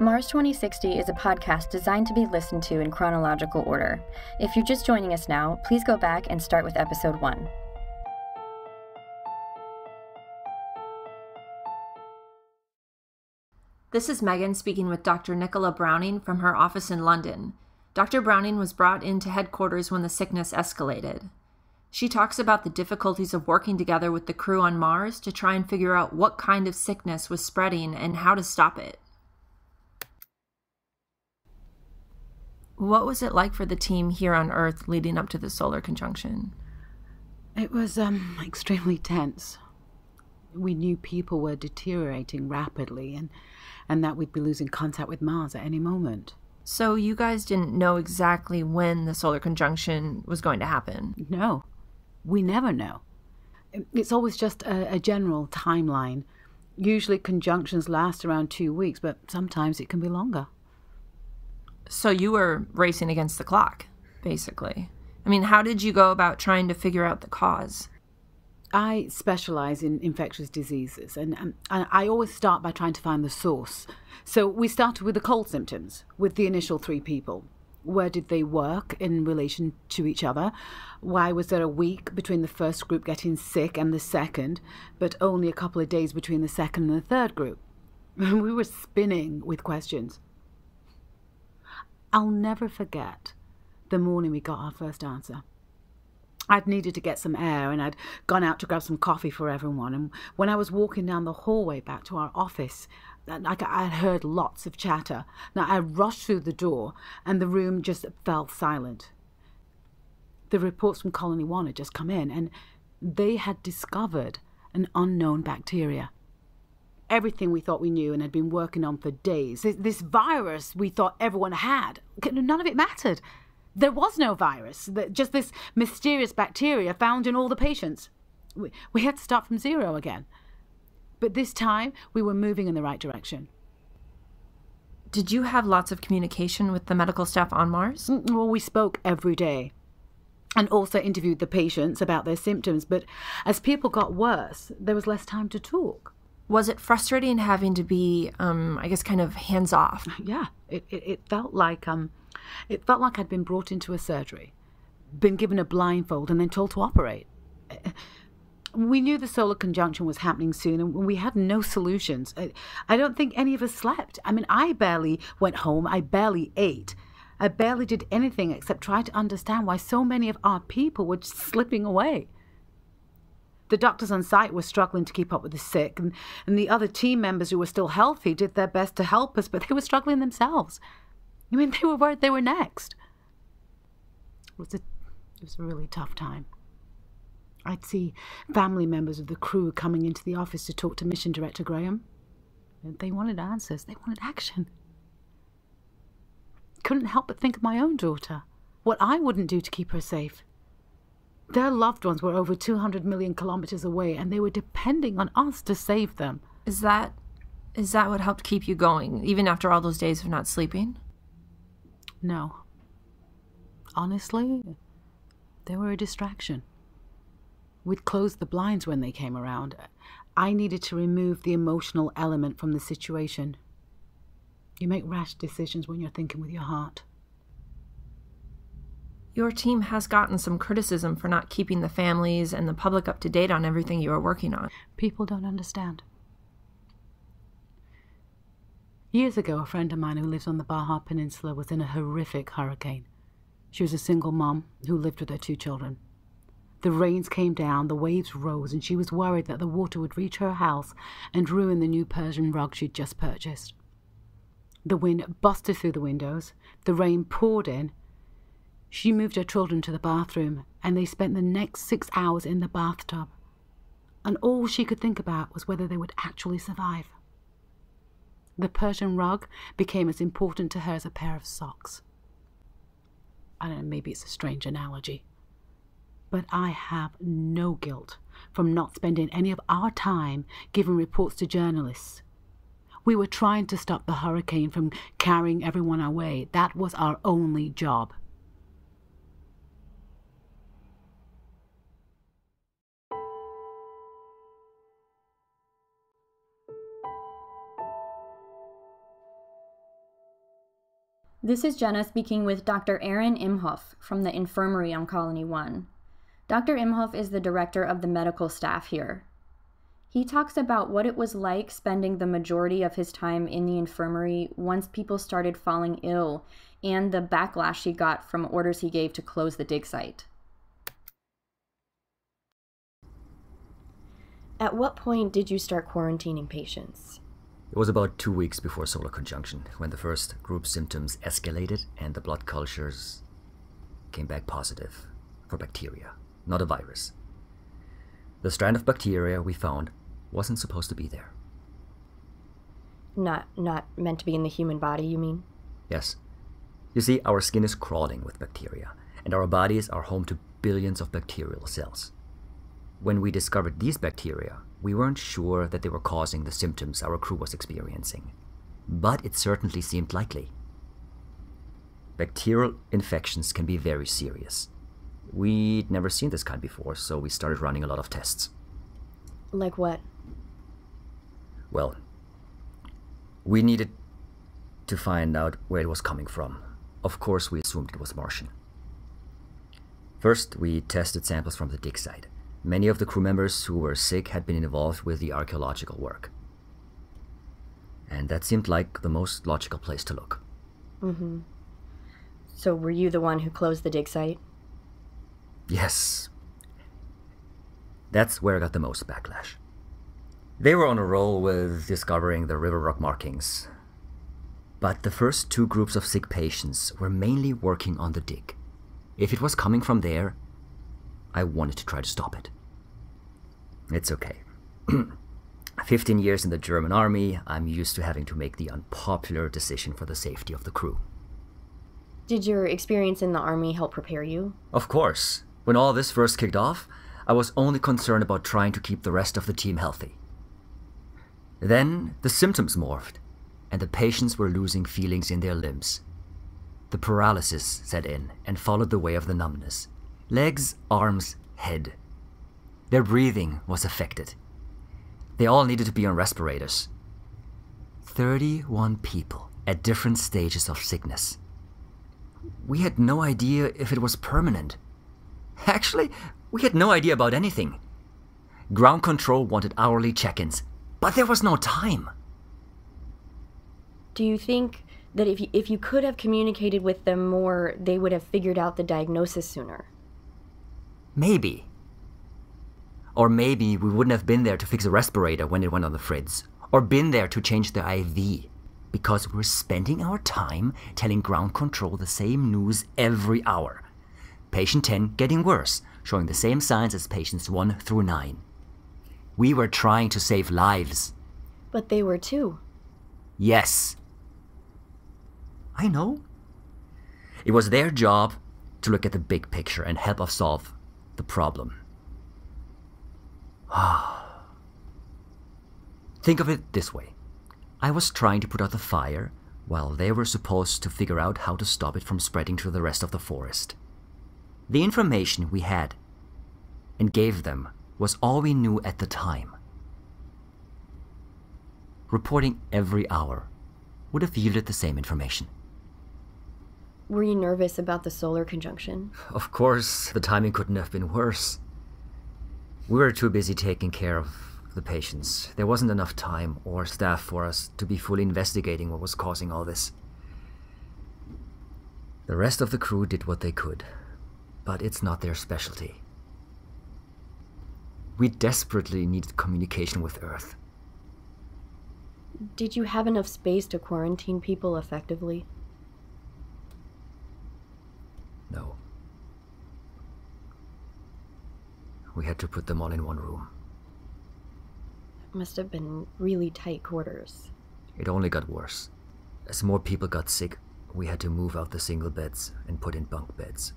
Mars 2060 is a podcast designed to be listened to in chronological order. If you're just joining us now, please go back and start with episode 1. This is Megan speaking with Dr. Nicola Browning from her office in London. Dr. Browning was brought into headquarters when the sickness escalated. She talks about the difficulties of working together with the crew on Mars to try and figure out what kind of sickness was spreading and how to stop it. What was it like for the team here on Earth leading up to the solar conjunction? It was extremely tense. We knew people were deteriorating rapidly and that we'd be losing contact with Mars at any moment. So you guys didn't know exactly when the solar conjunction was going to happen? No, we never know. It's always just a general timeline. Usually conjunctions last around 2 weeks, but sometimes it can be longer. So you were racing against the clock, basically. I mean, how did you go about trying to figure out the cause? I specialize in infectious diseases, and I always start by trying to find the source. So we started with the cold symptoms, with the initial 3 people. Where did they work in relation to each other? Why was there a week between the first group getting sick and the second, but only a couple of days between the second and the third group? We were spinning with questions. I'll never forget the morning we got our first answer. I'd needed to get some air and I'd gone out to grab some coffee for everyone. And when I was walking down the hallway back to our office, I heard lots of chatter. Now, I rushed through the door and the room just fell silent. The reports from Colony 1 had just come in and they had discovered an unknown bacteria. Everything we thought we knew and had been working on for days. This virus we thought everyone had. None of it mattered. There was no virus, just this mysterious bacteria found in all the patients. We had to start from zero again. But this time, we were moving in the right direction. Did you have lots of communication with the medical staff on Mars? Well, we spoke every day and also interviewed the patients about their symptoms. But as people got worse, there was less time to talk. Was it frustrating having to be, kind of hands-off? Yeah, it felt like I'd been brought into a surgery, been given a blindfold and then told to operate. We knew the solar conjunction was happening soon and we had no solutions. I don't think any of us slept. I mean, I barely went home. I barely ate. I barely did anything except try to understand why so many of our people were just slipping away. The doctors on site were struggling to keep up with the sick, and the other team members who were still healthy did their best to help us, but they were struggling themselves. I mean, they were worried they were next. It was a really tough time. I'd see family members of the crew coming into the office to talk to Mission Director Graham. They wanted answers. They wanted action. Couldn't help but think of my own daughter, what I wouldn't do to keep her safe. Their loved ones were over 200 million kilometers away, and they were depending on us to save them. Is that what helped keep you going, even after all those days of not sleeping? No. Honestly, they were a distraction. We'd closed the blinds when they came around. I needed to remove the emotional element from the situation. You make rash decisions when you're thinking with your heart. Your team has gotten some criticism for not keeping the families and the public up to date on everything you are working on. People don't understand. Years ago, a friend of mine who lives on the Baja Peninsula was in a horrific hurricane. She was a single mom who lived with her 2 children. The rains came down, the waves rose, and she was worried that the water would reach her house and ruin the new Persian rug she'd just purchased. The wind busted through the windows, the rain poured in. She moved her children to the bathroom, and they spent the next 6 hours in the bathtub. And all she could think about was whether they would actually survive. The Persian rug became as important to her as a pair of socks. I don't know, maybe it's a strange analogy. But I have no guilt from not spending any of our time giving reports to journalists. We were trying to stop the hurricane from carrying everyone away. That was our only job. This is Jenna speaking with Dr. Aaron Imhoff from the infirmary on Colony 1. Dr. Imhoff is the director of the medical staff here. He talks about what it was like spending the majority of his time in the infirmary once people started falling ill, and the backlash he got from orders he gave to close the dig site. At what point did you start quarantining patients? It was about 2 weeks before solar conjunction, when the first group symptoms escalated and the blood cultures came back positive for bacteria, not a virus. The strand of bacteria we found wasn't supposed to be there. Not meant to be in the human body, you mean? Yes. You see, our skin is crawling with bacteria, and our bodies are home to billions of bacterial cells. When we discovered these bacteria, we weren't sure that they were causing the symptoms our crew was experiencing, but it certainly seemed likely. Bacterial infections can be very serious. We'd never seen this kind before, so we started running a lot of tests. Like what? Well, we needed to find out where it was coming from. Of course, we assumed it was Martian. First, we tested samples from the dig site. Many of the crew members who were sick had been involved with the archaeological work. And that seemed like the most logical place to look. Mm-hmm. So were you the one who closed the dig site? Yes. That's where I got the most backlash. They were on a roll with discovering the river rock markings. But the first 2 groups of sick patients were mainly working on the dig. If it was coming from there, I wanted to try to stop it. It's okay. 15 years in the German army, I'm used to having to make the unpopular decision for the safety of the crew. Did your experience in the army help prepare you? Of course. When all this first kicked off, I was only concerned about trying to keep the rest of the team healthy. Then the symptoms morphed, and the patients were losing feelings in their limbs. The paralysis set in and followed the way of the numbness. Legs, arms, head. Their breathing was affected. They all needed to be on respirators. 31 people at different stages of sickness. We had no idea if it was permanent. Actually, we had no idea about anything. Ground control wanted hourly check-ins, but there was no time. Do you think that if you could have communicated with them more, they would have figured out the diagnosis sooner? Maybe. Or maybe we wouldn't have been there to fix a respirator when it went on the fritz, or been there to change the IV, because we're spending our time telling ground control the same news every hour. Patient 10 getting worse, showing the same signs as patients 1 through 9. We were trying to save lives. But they were too. Yes. I know. It was their job to look at the big picture and help us solve the problem. Think of it this way. I was trying to put out the fire while they were supposed to figure out how to stop it from spreading to the rest of the forest. The information we had and gave them was all we knew at the time. Reporting every hour would have yielded the same information. Were you nervous about the solar conjunction? Of course, the timing couldn't have been worse. We were too busy taking care of the patients. There wasn't enough time or staff for us to be fully investigating what was causing all this. The rest of the crew did what they could, but it's not their specialty. We desperately needed communication with Earth. Did you have enough space to quarantine people effectively? No. We had to put them all in one room. It must have been really tight quarters. It only got worse. As more people got sick, we had to move out the single beds and put in bunk beds.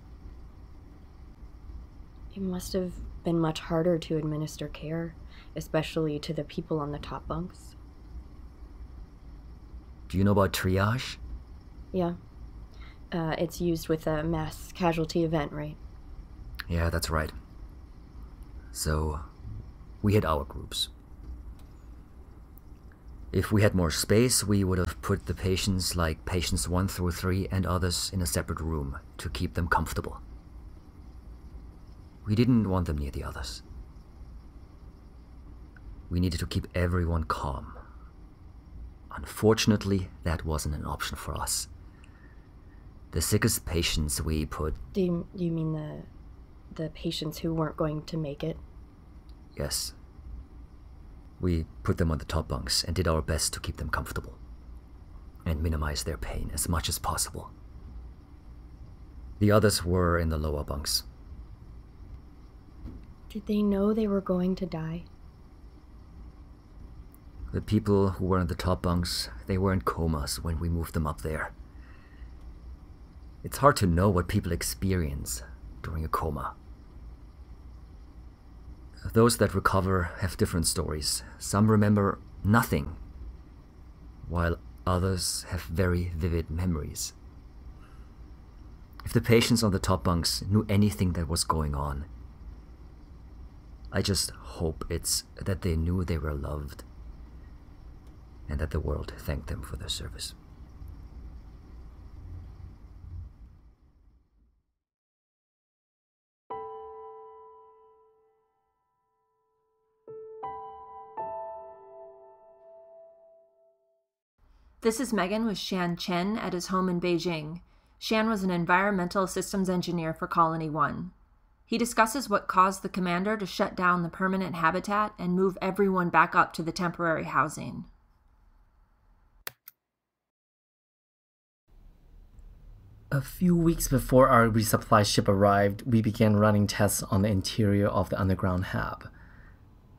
It must have been much harder to administer care, especially to the people on the top bunks. Do you know about triage? Yeah. It's used with a mass casualty event, right? Yeah, that's right. So, we had our groups. If we had more space, we would have put the patients like patients 1 through 3 and others in a separate room to keep them comfortable. We didn't want them near the others. We needed to keep everyone calm. Unfortunately, that wasn't an option for us. The sickest patients we put... Do you mean the patients who weren't going to make it? Yes. We put them on the top bunks and did our best to keep them comfortable and minimize their pain as much as possible. The others were in the lower bunks. Did they know they were going to die? The people who were in the top bunks, they were in comas when we moved them up there. It's hard to know what people experience during a coma. Those that recover have different stories. Some remember nothing, while others have very vivid memories. If the patients on the top bunks knew anything that was going on, I just hope it's that they knew they were loved and that the world thanked them for their service. This is Megan with Shan Chen at his home in Beijing. Shan was an environmental systems engineer for Colony 1. He discusses what caused the commander to shut down the permanent habitat and move everyone back up to the temporary housing. A few weeks before our resupply ship arrived, we began running tests on the interior of the underground hab.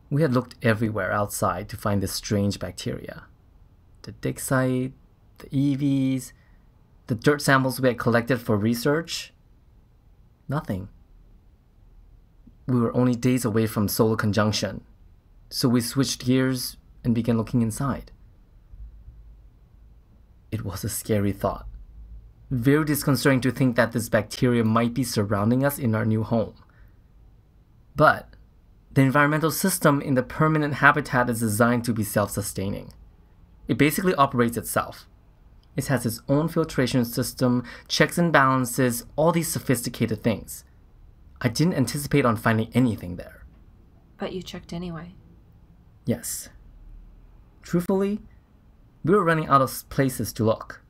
We had looked everywhere outside to find this strange bacteria. The dig site, the EVs, the dirt samples we had collected for research. Nothing. We were only days away from solar conjunction, so we switched gears and began looking inside. It was a scary thought. Very disconcerting to think that this bacteria might be surrounding us in our new home. But the environmental system in the permanent habitat is designed to be self-sustaining. It basically operates itself. It has its own filtration system, checks and balances, all these sophisticated things. I didn't anticipate on finding anything there. But you checked anyway. Yes. Truthfully, we were running out of places to look.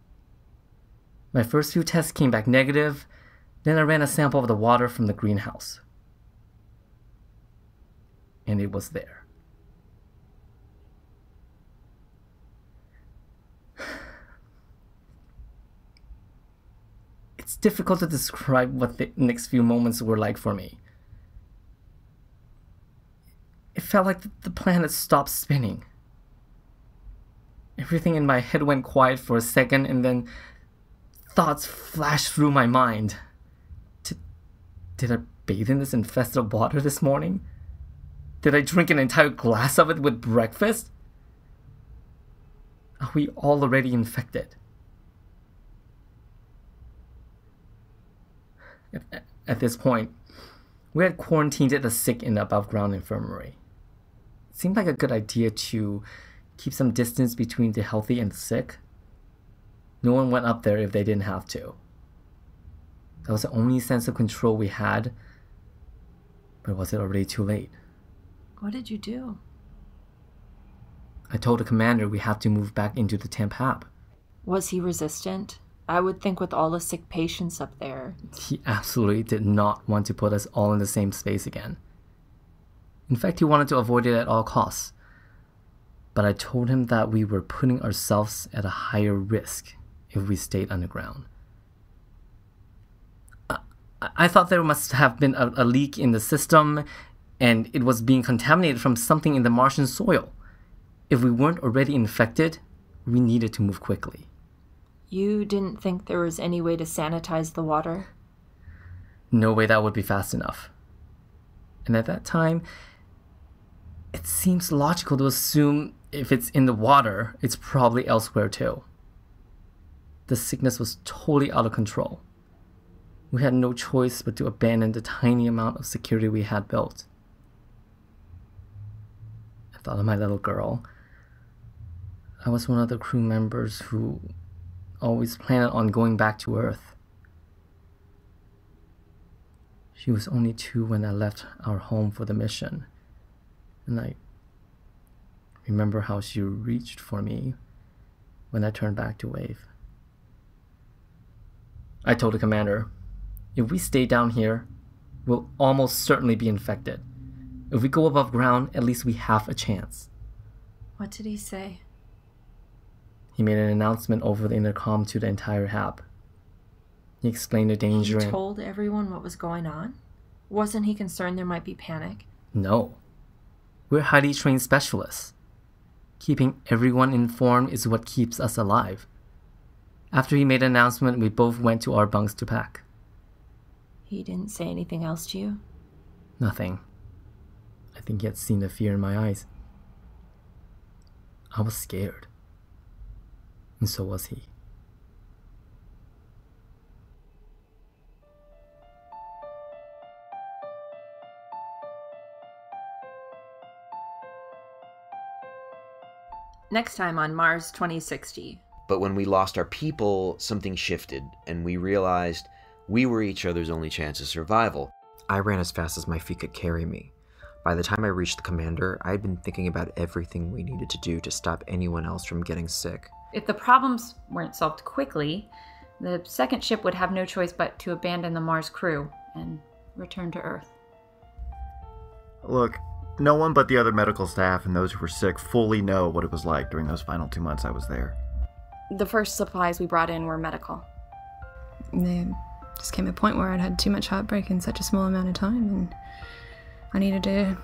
My first few tests came back negative, then I ran a sample of the water from the greenhouse. And it was there. It's difficult to describe what the next few moments were like for me. It felt like the planet stopped spinning. Everything in my head went quiet for a second, and then thoughts flashed through my mind. Did I bathe in this infested water this morning? Did I drink an entire glass of it with breakfast? Are we all already infected? At this point, we had quarantined the sick in the above-ground infirmary. It seemed like a good idea to keep some distance between the healthy and the sick. No one went up there if they didn't have to. That was the only sense of control we had. But was it already too late? What did you do? I told the commander we have to move back into the temp hab. Was he resistant? I would think with all the sick patients up there. He absolutely did not want to put us all in the same space again. In fact, he wanted to avoid it at all costs. But I told him that we were putting ourselves at a higher risk if we stayed underground. I thought there must have been a leak in the system, and it was being contaminated from something in the Martian soil. If we weren't already infected, we needed to move quickly. You didn't think there was any way to sanitize the water? No way that would be fast enough. And at that time, it seems logical to assume if it's in the water, it's probably elsewhere too. The sickness was totally out of control. We had no choice but to abandon the tiny amount of security we had built. I thought of my little girl. I was one of the crew members who always planned on going back to Earth. She was only 2 when I left our home for the mission, and I remember how she reached for me when I turned back to wave. I told the commander, if we stay down here, we'll almost certainly be infected. If we go above ground, at least we have a chance. What did he say? He made an announcement over the intercom to the entire HAB. He explained the danger. He told everyone what was going on? Wasn't he concerned there might be panic? No. We're highly trained specialists. Keeping everyone informed is what keeps us alive. After he made an announcement, we both went to our bunks to pack. He didn't say anything else to you? Nothing. I think he had seen the fear in my eyes. I was scared. And so was he. Next time on Mars 2060. But when we lost our people, something shifted, and we realized we were each other's only chance of survival. I ran as fast as my feet could carry me. By the time I reached the commander, I had been thinking about everything we needed to do to stop anyone else from getting sick. If the problems weren't solved quickly, the second ship would have no choice but to abandon the Mars crew and return to Earth. Look, no one but the other medical staff and those who were sick fully know what it was like during those final 2 months I was there. The first supplies we brought in were medical. There just came a point where I'd had too much heartbreak in such a small amount of time, and I needed to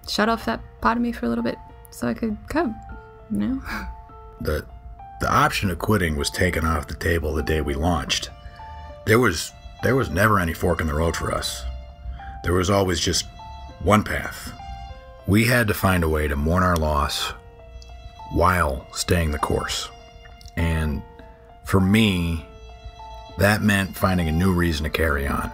shut off that part of me for a little bit so I could cope, you know? The option of quitting was taken off the table the day we launched. There was never any fork in the road for us. There was always just one path. We had to find a way to mourn our loss while staying the course. And for me, that meant finding a new reason to carry on.